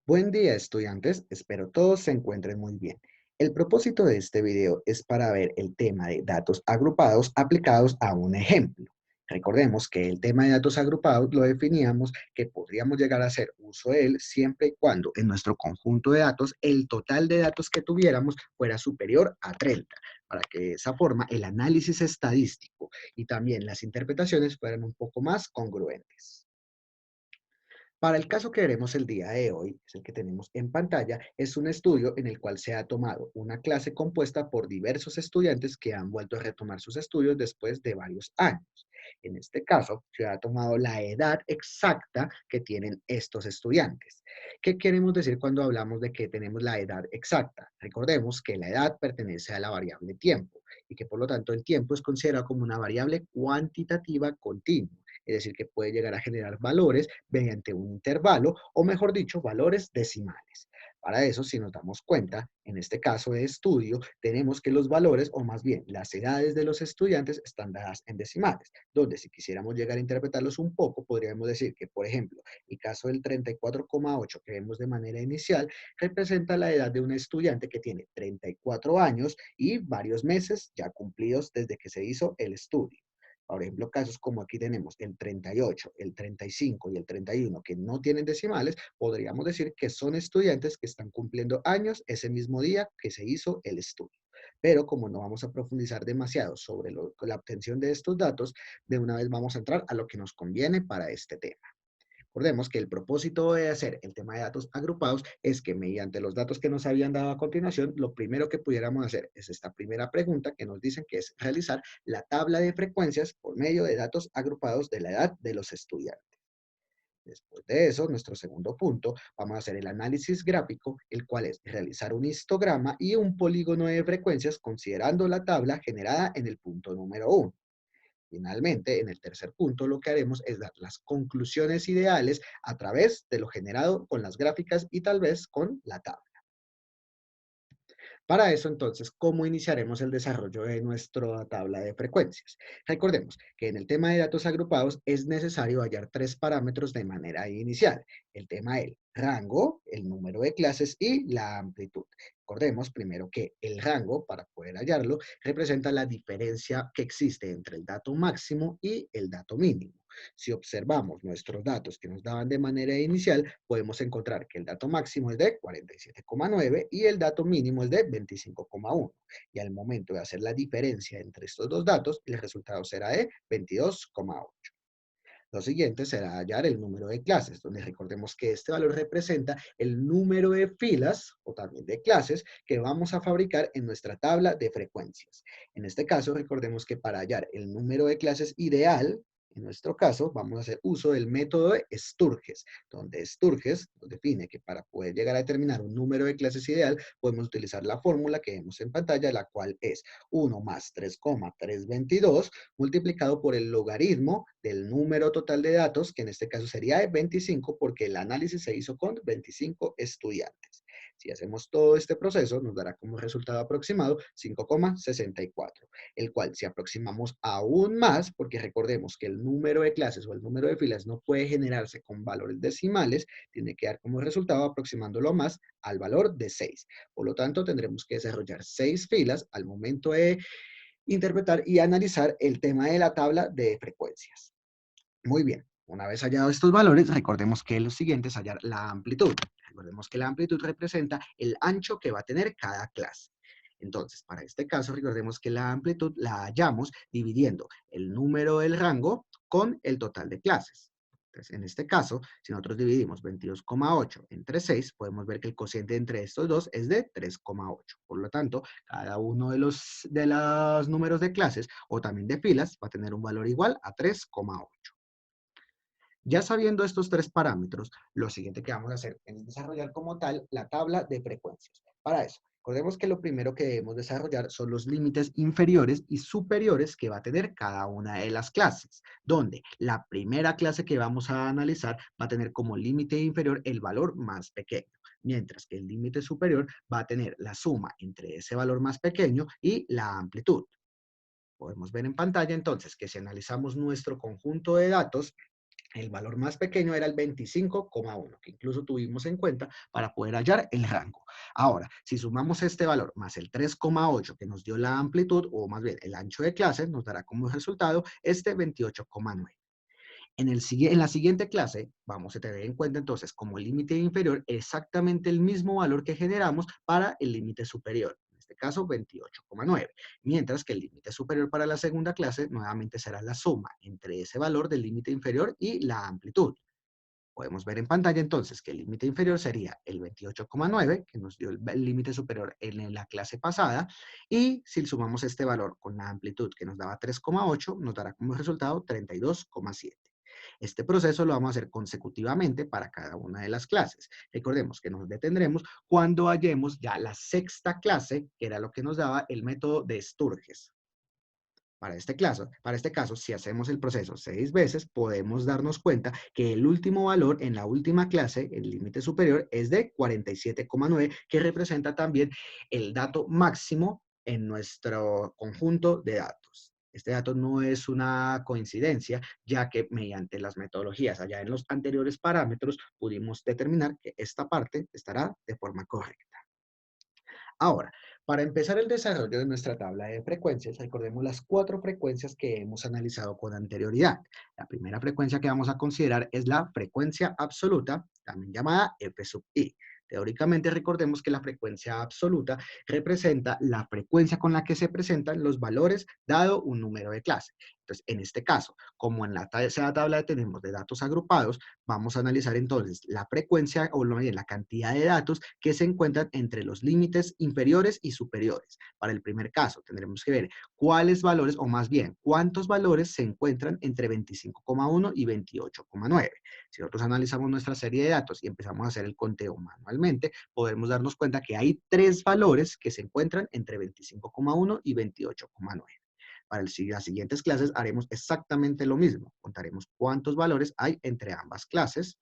Buen día, estudiantes. Espero todos se encuentren muy bien. El propósito de este video es para ver el tema de datos agrupados aplicados a un ejemplo. Recordemos que el tema de datos agrupados lo definíamos que podríamos llegar a hacer uso de él siempre y cuando en nuestro conjunto de datos el total de datos que tuviéramos fuera superior a 30, para que de esa forma el análisis estadístico y también las interpretaciones fueran un poco más congruentes. Para el caso que veremos el día de hoy, es el que tenemos en pantalla, es un estudio en el cual se ha tomado una clase compuesta por diversos estudiantes que han vuelto a retomar sus estudios después de varios años. En este caso, se ha tomado la edad exacta que tienen estos estudiantes. ¿Qué queremos decir cuando hablamos de que tenemos la edad exacta? Recordemos que la edad pertenece a la variable tiempo y que por lo tanto el tiempo es considerado como una variable cuantitativa continua, es decir, que puede llegar a generar valores mediante un intervalo, o mejor dicho, valores decimales. Para eso, si nos damos cuenta, en este caso de estudio, tenemos que los valores, o más bien las edades de los estudiantes, están dadas en decimales, donde si quisiéramos llegar a interpretarlos un poco, podríamos decir que, por ejemplo, el caso del 34,8 que vemos de manera inicial, representa la edad de un estudiante que tiene 34 años y varios meses ya cumplidos desde que se hizo el estudio. Por ejemplo, casos como aquí tenemos el 38, el 35 y el 31 que no tienen decimales, podríamos decir que son estudiantes que están cumpliendo años ese mismo día que se hizo el estudio. Pero como no vamos a profundizar demasiado sobre la obtención de estos datos, de una vez vamos a entrar a lo que nos conviene para este tema. Recordemos que el propósito de hacer el tema de datos agrupados es que mediante los datos que nos habían dado a continuación, lo primero que pudiéramos hacer es esta primera pregunta que nos dicen que es realizar la tabla de frecuencias por medio de datos agrupados de la edad de los estudiantes. Después de eso, nuestro segundo punto, vamos a hacer el análisis gráfico, el cual es realizar un histograma y un polígono de frecuencias considerando la tabla generada en el punto número 1. Finalmente, en el tercer punto, lo que haremos es dar las conclusiones ideales a través de lo generado con las gráficas y tal vez con la tabla. Para eso, entonces, ¿cómo iniciaremos el desarrollo de nuestra tabla de frecuencias? Recordemos que en el tema de datos agrupados es necesario hallar tres parámetros de manera inicial. El tema del rango, el número de clases y la amplitud. Recordemos primero que el rango, para poder hallarlo, representa la diferencia que existe entre el dato máximo y el dato mínimo. Si observamos nuestros datos que nos daban de manera inicial, podemos encontrar que el dato máximo es de 47,9 y el dato mínimo es de 25,1. Y al momento de hacer la diferencia entre estos dos datos, el resultado será de 22,8. Lo siguiente será hallar el número de clases, donde recordemos que este valor representa el número de filas o también de clases que vamos a fabricar en nuestra tabla de frecuencias. En este caso, recordemos que para hallar el número de clases ideal, en nuestro caso, vamos a hacer uso del método de Sturges, donde Sturges nos define que para poder llegar a determinar un número de clases ideal, podemos utilizar la fórmula que vemos en pantalla, la cual es 1 más 3,322 multiplicado por el logaritmo del número total de datos, que en este caso sería de 25, porque el análisis se hizo con 25 estudiantes. Si hacemos todo este proceso, nos dará como resultado aproximado 5,64, el cual si aproximamos aún más, porque recordemos que el número de clases o el número de filas no puede generarse con valores decimales, tiene que dar como resultado aproximándolo más al valor de 6. Por lo tanto, tendremos que desarrollar 6 filas al momento de interpretar y analizar el tema de la tabla de frecuencias. Muy bien, una vez hallados estos valores, recordemos que lo siguiente es hallar la amplitud. Recordemos que la amplitud representa el ancho que va a tener cada clase. Entonces, para este caso, recordemos que la amplitud la hallamos dividiendo el número del rango con el total de clases. Entonces, en este caso, si nosotros dividimos 22,8 entre 6, podemos ver que el cociente entre estos dos es de 3,8. Por lo tanto, cada uno de los números de clases o también de filas va a tener un valor igual a 3,8. Ya sabiendo estos tres parámetros, lo siguiente que vamos a hacer es desarrollar como tal la tabla de frecuencias. Para eso, recordemos que lo primero que debemos desarrollar son los límites inferiores y superiores que va a tener cada una de las clases, donde la primera clase que vamos a analizar va a tener como límite inferior el valor más pequeño, mientras que el límite superior va a tener la suma entre ese valor más pequeño y la amplitud. Podemos ver en pantalla entonces que si analizamos nuestro conjunto de datos, El valor más pequeño era el 25,1, que incluso tuvimos en cuenta para poder hallar el rango. Ahora, si sumamos este valor más el 3,8 que nos dio la amplitud, o más bien el ancho de clase, nos dará como resultado este 28,9. En la siguiente clase vamos a tener en cuenta entonces como límite inferior exactamente el mismo valor que generamos para el límite superior, en este caso 28,9, mientras que el límite superior para la segunda clase nuevamente será la suma entre ese valor del límite inferior y la amplitud. Podemos ver en pantalla entonces que el límite inferior sería el 28,9, que nos dio el límite superior en la clase pasada, y si sumamos este valor con la amplitud que nos daba 3,8, nos dará como resultado 32,7. Este proceso lo vamos a hacer consecutivamente para cada una de las clases. Recordemos que nos detendremos cuando hallemos ya la sexta clase, que era lo que nos daba el método de Sturges. Para este caso, si hacemos el proceso 6 veces, podemos darnos cuenta que el último valor en la última clase, el límite superior, es de 47,9, que representa también el dato máximo en nuestro conjunto de datos. Este dato no es una coincidencia, ya que mediante las metodologías allá en los anteriores parámetros pudimos determinar que esta parte estará de forma correcta. Ahora, para empezar el desarrollo de nuestra tabla de frecuencias, recordemos las 4 frecuencias que hemos analizado con anterioridad. La primera frecuencia que vamos a considerar es la frecuencia absoluta, también llamada f sub i. Teóricamente, recordemos que la frecuencia absoluta representa la frecuencia con la que se presentan los valores dado un número de clase. Entonces, en este caso, como en la tercera tabla tenemos de datos agrupados, vamos a analizar entonces la frecuencia o la cantidad de datos que se encuentran entre los límites inferiores y superiores. Para el primer caso, tendremos que ver cuáles valores, o más bien, cuántos valores se encuentran entre 25,1 y 28,9. Si nosotros analizamos nuestra serie de datos y empezamos a hacer el conteo manualmente, podemos darnos cuenta que hay 3 valores que se encuentran entre 25,1 y 28,9. Para las siguientes clases haremos exactamente lo mismo. Contaremos cuántos valores hay entre ambas clases.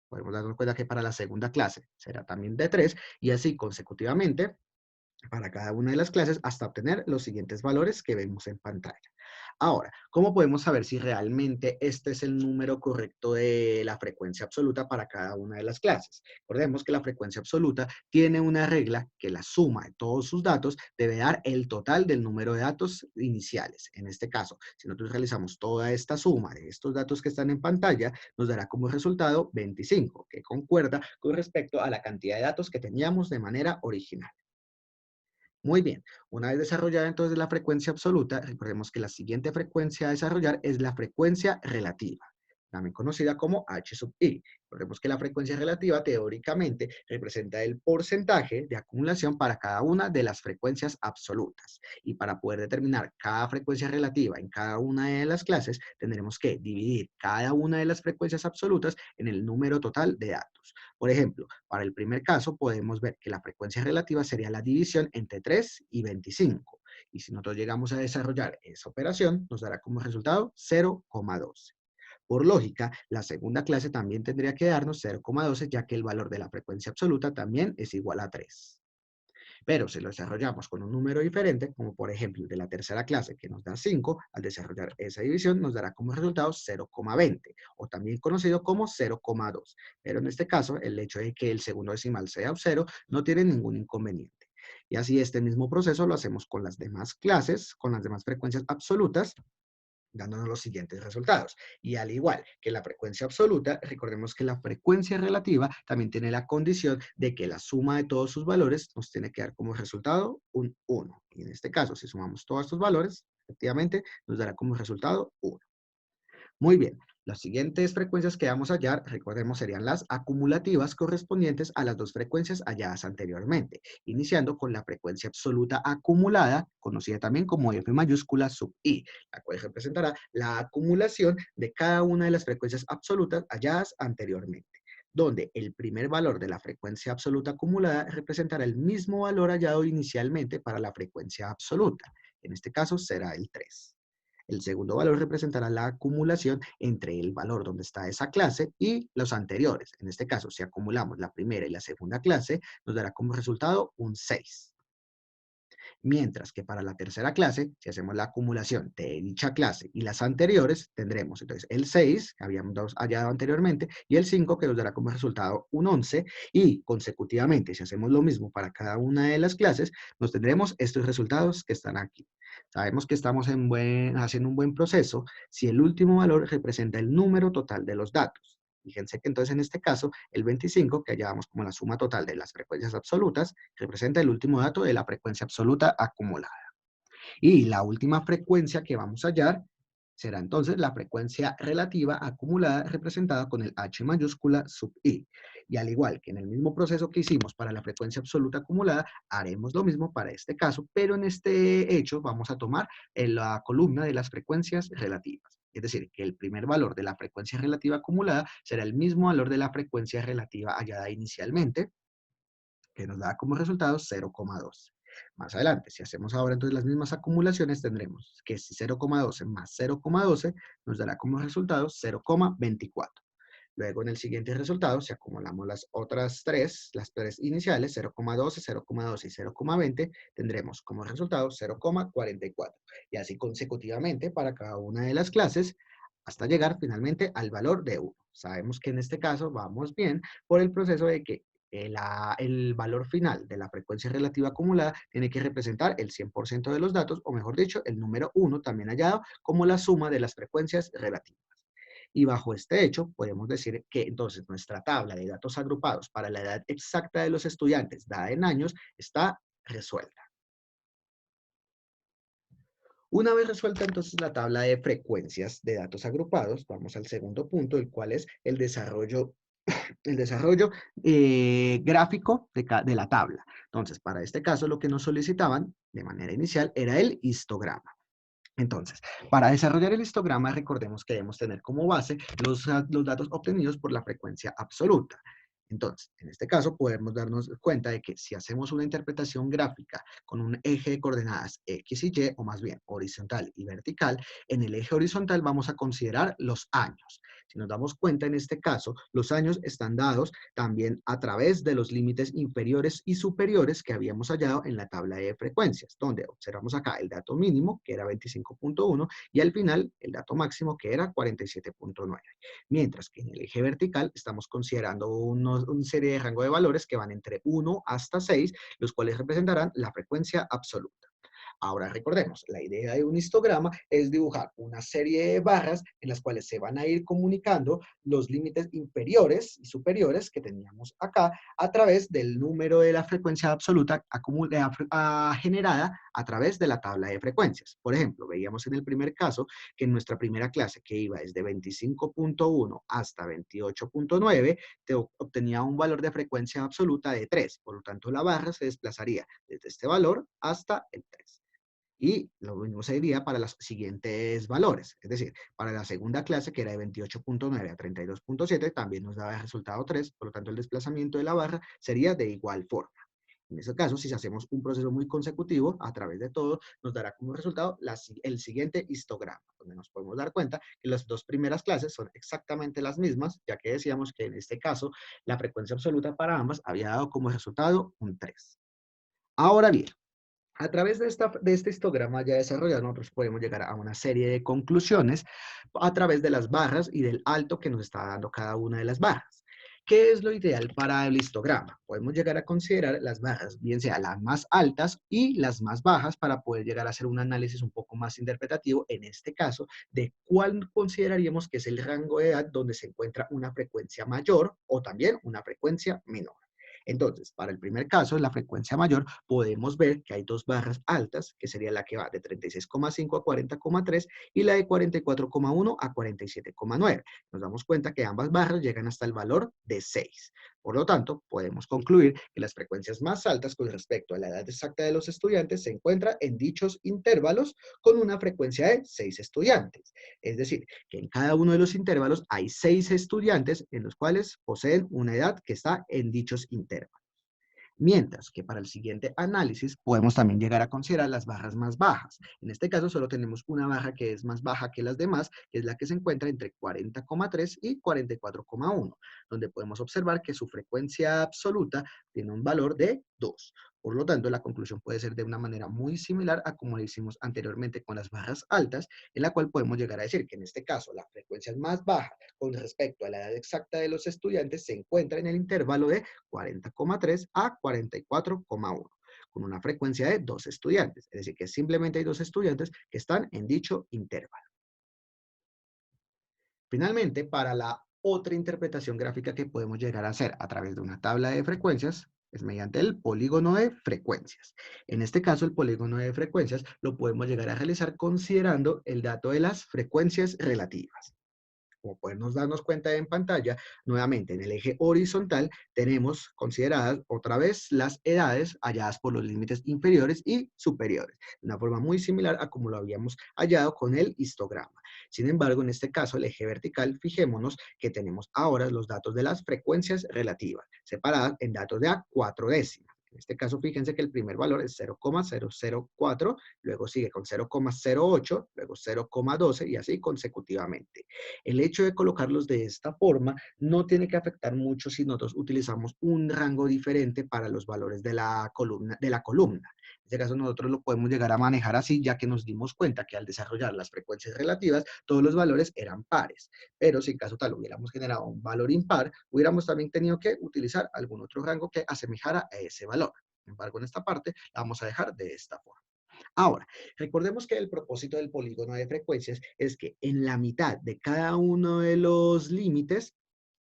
Podemos darnos cuenta que para la segunda clase será también de 3 y así consecutivamente para cada una de las clases hasta obtener los siguientes valores que vemos en pantalla. Ahora, ¿cómo podemos saber si realmente este es el número correcto de la frecuencia absoluta para cada una de las clases? Recordemos que la frecuencia absoluta tiene una regla que la suma de todos sus datos debe dar el total del número de datos iniciales. En este caso, si nosotros realizamos toda esta suma de estos datos que están en pantalla, nos dará como resultado 25, que concuerda con respecto a la cantidad de datos que teníamos de manera original. Muy bien, una vez desarrollada entonces la frecuencia absoluta, recordemos que la siguiente frecuencia a desarrollar es la frecuencia relativa, también conocida como h sub i. Recordemos que la frecuencia relativa teóricamente representa el porcentaje de acumulación para cada una de las frecuencias absolutas. Y para poder determinar cada frecuencia relativa en cada una de las clases, tendremos que dividir cada una de las frecuencias absolutas en el número total de datos. Por ejemplo, para el primer caso podemos ver que la frecuencia relativa sería la división entre 3 y 25. Y si nosotros llegamos a desarrollar esa operación, nos dará como resultado 0,12. Por lógica, la segunda clase también tendría que darnos 0,12, ya que el valor de la frecuencia absoluta también es igual a 3. Pero si lo desarrollamos con un número diferente, como por ejemplo el de la tercera clase que nos da 5, al desarrollar esa división nos dará como resultado 0,20 o también conocido como 0,2. Pero en este caso, el hecho de que el segundo decimal sea 0 no tiene ningún inconveniente. Y así este mismo proceso lo hacemos con las demás clases, con las demás frecuencias absolutas, dándonos los siguientes resultados. Y al igual que la frecuencia absoluta, recordemos que la frecuencia relativa también tiene la condición de que la suma de todos sus valores nos tiene que dar como resultado un 1. Y en este caso, si sumamos todos estos valores, efectivamente nos dará como resultado 1. Muy bien, las siguientes frecuencias que vamos a hallar, recordemos, serían las acumulativas correspondientes a las 2 frecuencias halladas anteriormente, iniciando con la frecuencia absoluta acumulada, conocida también como F mayúscula sub i, la cual representará la acumulación de cada una de las frecuencias absolutas halladas anteriormente, donde el primer valor de la frecuencia absoluta acumulada representará el mismo valor hallado inicialmente para la frecuencia absoluta. En este caso será el 3. El segundo valor representará la acumulación entre el valor donde está esa clase y los anteriores. En este caso, si acumulamos la primera y la segunda clase, nos dará como resultado un 6. Mientras que para la tercera clase, si hacemos la acumulación de dicha clase y las anteriores, tendremos entonces el 6, que habíamos hallado anteriormente, y el 5, que nos dará como resultado un 11, y consecutivamente, si hacemos lo mismo para cada una de las clases, nos tendremos estos resultados que están aquí. Sabemos que estamos haciendo un buen proceso si el último valor representa el número total de los datos. Fíjense que entonces en este caso, el 25, que hallábamos como la suma total de las frecuencias absolutas, representa el último dato de la frecuencia absoluta acumulada. Y la última frecuencia que vamos a hallar será entonces la frecuencia relativa acumulada representada con el H mayúscula sub I. Y al igual que en el mismo proceso que hicimos para la frecuencia absoluta acumulada, haremos lo mismo para este caso, pero en este hecho vamos a tomar en la columna de las frecuencias relativas. Es decir, que el primer valor de la frecuencia relativa acumulada será el mismo valor de la frecuencia relativa hallada inicialmente, que nos da como resultado 0,12. Más adelante, si hacemos ahora entonces las mismas acumulaciones, tendremos que si 0,12 más 0,12 nos dará como resultado 0,24. Luego en el siguiente resultado, si acumulamos las tres iniciales, 0,12, 0,12 y 0,20, tendremos como resultado 0,44. Y así consecutivamente para cada una de las clases, hasta llegar finalmente al valor de 1. Sabemos que en este caso vamos bien por el proceso de que el valor final de la frecuencia relativa acumulada tiene que representar el 100% de los datos, o mejor dicho, el número 1 también hallado como la suma de las frecuencias relativas. Y bajo este hecho, podemos decir que entonces nuestra tabla de datos agrupados para la edad exacta de los estudiantes, dada en años, está resuelta. Una vez resuelta entonces la tabla de frecuencias de datos agrupados, vamos al segundo punto, el cual es el desarrollo gráfico de la tabla. Entonces, para este caso, lo que nos solicitaban de manera inicial era el histograma. Entonces, para desarrollar el histograma, recordemos que debemos tener como base los datos obtenidos por la frecuencia absoluta. Entonces, en este caso, podemos darnos cuenta de que si hacemos una interpretación gráfica con un eje de coordenadas X y Y, o más bien horizontal y vertical, en el eje horizontal vamos a considerar los años. Si nos damos cuenta, en este caso, los años están dados también a través de los límites inferiores y superiores que habíamos hallado en la tabla de frecuencias, donde observamos acá el dato mínimo, que era 25.1, y al final el dato máximo, que era 47.9. Mientras que en el eje vertical estamos considerando una serie de rango de valores que van entre 1 hasta 6, los cuales representarán la frecuencia absoluta. Ahora recordemos, la idea de un histograma es dibujar una serie de barras en las cuales se van a ir comunicando los límites inferiores y superiores que teníamos acá a través del número de la frecuencia absoluta generada a través de la tabla de frecuencias. Por ejemplo, veíamos en el primer caso que en nuestra primera clase, que iba desde 25.1 hasta 28.9, obtenía un valor de frecuencia absoluta de 3. Por lo tanto, la barra se desplazaría desde este valor hasta el 3. Y lo mismo sería para los siguientes valores. Es decir, para la segunda clase, que era de 28.9 a 32.7, también nos daba el resultado 3, por lo tanto el desplazamiento de la barra sería de igual forma. En ese caso, si hacemos un proceso muy consecutivo a través de todo, nos dará como resultado el siguiente histograma, donde nos podemos dar cuenta que las dos primeras clases son exactamente las mismas, ya que decíamos que en este caso la frecuencia absoluta para ambas había dado como resultado un 3. Ahora bien, a través de este histograma ya desarrollado, nosotros podemos llegar a una serie de conclusiones a través de las barras y del alto que nos está dando cada una de las barras. ¿Qué es lo ideal para el histograma? Podemos llegar a considerar las barras, bien sea las más altas y las más bajas, para poder llegar a hacer un análisis un poco más interpretativo, en este caso, de cuál consideraríamos que es el rango de edad donde se encuentra una frecuencia mayor o también una frecuencia menor. Entonces, para el primer caso, la frecuencia mayor, podemos ver que hay dos barras altas, que sería la que va de 36,5 a 40,3 y la de 44,1 a 47,9. Nos damos cuenta que ambas barras llegan hasta el valor de 6. Por lo tanto, podemos concluir que las frecuencias más altas con respecto a la edad exacta de los estudiantes se encuentran en dichos intervalos con una frecuencia de 6 estudiantes. Es decir, que en cada uno de los intervalos hay 6 estudiantes en los cuales poseen una edad que está en dichos intervalos. Mientras que para el siguiente análisis podemos también llegar a considerar las barras más bajas. En este caso solo tenemos una barra que es más baja que las demás, que es la que se encuentra entre 40,3 y 44,1, donde podemos observar que su frecuencia absoluta tiene un valor de 2. Por lo tanto, la conclusión puede ser de una manera muy similar a como lo hicimos anteriormente con las barras altas, en la cual podemos llegar a decir que en este caso la frecuencia más baja con respecto a la edad exacta de los estudiantes se encuentra en el intervalo de 40,3 a 44,1, con una frecuencia de 2 estudiantes, es decir, que simplemente hay 2 estudiantes que están en dicho intervalo. Finalmente, para la otra interpretación gráfica que podemos llegar a hacer a través de una tabla de frecuencias es mediante el polígono de frecuencias. En este caso, el polígono de frecuencias lo podemos llegar a realizar considerando el dato de las frecuencias relativas. Como podemos darnos cuenta en pantalla, nuevamente en el eje horizontal tenemos consideradas otra vez las edades halladas por los límites inferiores y superiores, de una forma muy similar a como lo habíamos hallado con el histograma. Sin embargo, en este caso, el eje vertical, fijémonos que tenemos ahora los datos de las frecuencias relativas, separadas en datos de a 4 décimas. En este caso, fíjense que el primer valor es 0,004, luego sigue con 0,08, luego 0,12 y así consecutivamente. El hecho de colocarlos de esta forma no tiene que afectar mucho si nosotros utilizamos un rango diferente para los valores de la columna. En este caso nosotros lo podemos llegar a manejar así, ya que nos dimos cuenta que al desarrollar las frecuencias relativas, todos los valores eran pares. Pero si en caso tal hubiéramos generado un valor impar, hubiéramos también tenido que utilizar algún otro rango que asemejara a ese valor. Sin embargo, en esta parte la vamos a dejar de esta forma. Ahora, recordemos que el propósito del polígono de frecuencias es que en la mitad de cada uno de los límites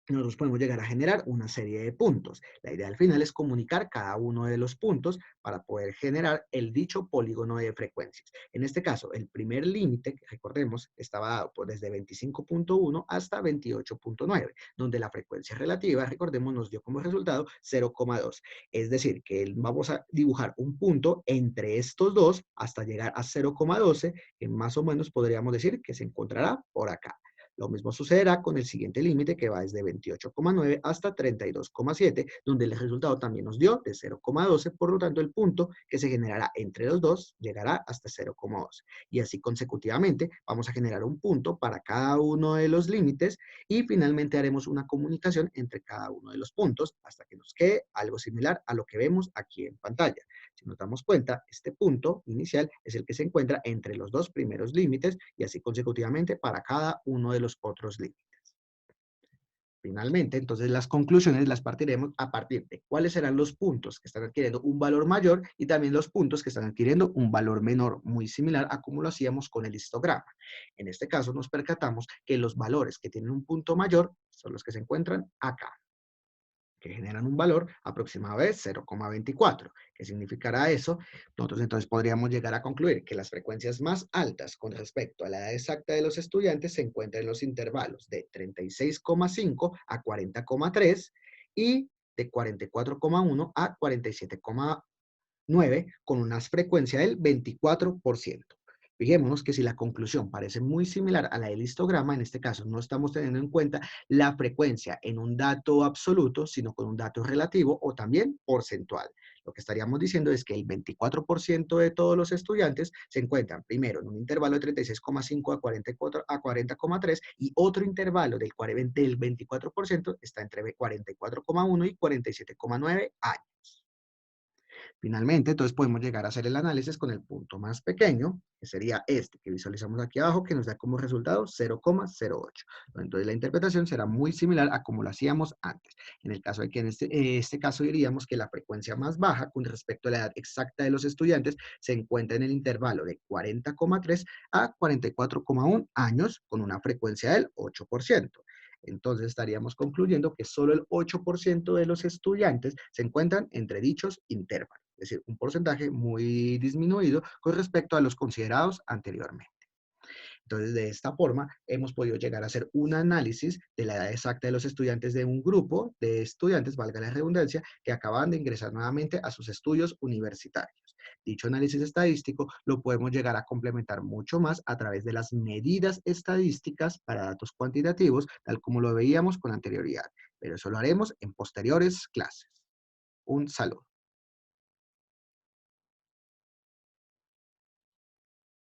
nosotros podemos llegar a generar una serie de puntos. La idea al final es comunicar cada uno de los puntos para poder generar el dicho polígono de frecuencias. En este caso, el primer límite, que recordemos, estaba dado por desde 25,1 hasta 28,9, donde la frecuencia relativa, recordemos, nos dio como resultado 0,2. Es decir, que vamos a dibujar un punto entre estos dos hasta llegar a 0,12, que más o menos podríamos decir que se encontrará por acá. Lo mismo sucederá con el siguiente límite que va desde 28,9 hasta 32,7, donde el resultado también nos dio de 0,12, por lo tanto el punto que se generará entre los dos llegará hasta 0,12. Y así consecutivamente vamos a generar un punto para cada uno de los límites y finalmente haremos una comunicación entre cada uno de los puntos hasta que nos quede algo similar a lo que vemos aquí en pantalla. Si nos damos cuenta, este punto inicial es el que se encuentra entre los dos primeros límites y así consecutivamente para cada uno de los otros límites. Finalmente, entonces las conclusiones las partiremos a partir de cuáles serán los puntos que están adquiriendo un valor mayor y también los puntos que están adquiriendo un valor menor, muy similar a como lo hacíamos con el histograma. En este caso nos percatamos que los valores que tienen un punto mayor son los que se encuentran acá, que generan un valor aproximado de 0,24. ¿Qué significará eso? Nosotros entonces podríamos llegar a concluir que las frecuencias más altas con respecto a la edad exacta de los estudiantes se encuentran en los intervalos de 36,5 a 40,3 y de 44,1 a 47,9 con una frecuencia del 24%. Fijémonos que si la conclusión parece muy similar a la del histograma, en este caso no estamos teniendo en cuenta la frecuencia en un dato absoluto, sino con un dato relativo o también porcentual. Lo que estaríamos diciendo es que el 24% de todos los estudiantes se encuentran primero en un intervalo de 36,5 a 44 a 40,3 y otro intervalo del 24% está entre 44,1 y 47,9 años. Finalmente, entonces podemos llegar a hacer el análisis con el punto más pequeño, que sería este que visualizamos aquí abajo, que nos da como resultado 0,08. Entonces la interpretación será muy similar a como lo hacíamos antes. En el caso de que en este caso diríamos que la frecuencia más baja con respecto a la edad exacta de los estudiantes se encuentra en el intervalo de 40,3 a 44,1 años con una frecuencia del 8%. Entonces estaríamos concluyendo que solo el 8% de los estudiantes se encuentran entre dichos intervalos, es decir, un porcentaje muy disminuido con respecto a los considerados anteriormente. Entonces, de esta forma, hemos podido llegar a hacer un análisis de la edad exacta de los estudiantes de un grupo de estudiantes, valga la redundancia, que acaban de ingresar nuevamente a sus estudios universitarios. Dicho análisis estadístico lo podemos llegar a complementar mucho más a través de las medidas estadísticas para datos cuantitativos, tal como lo veíamos con anterioridad, pero eso lo haremos en posteriores clases. Un saludo.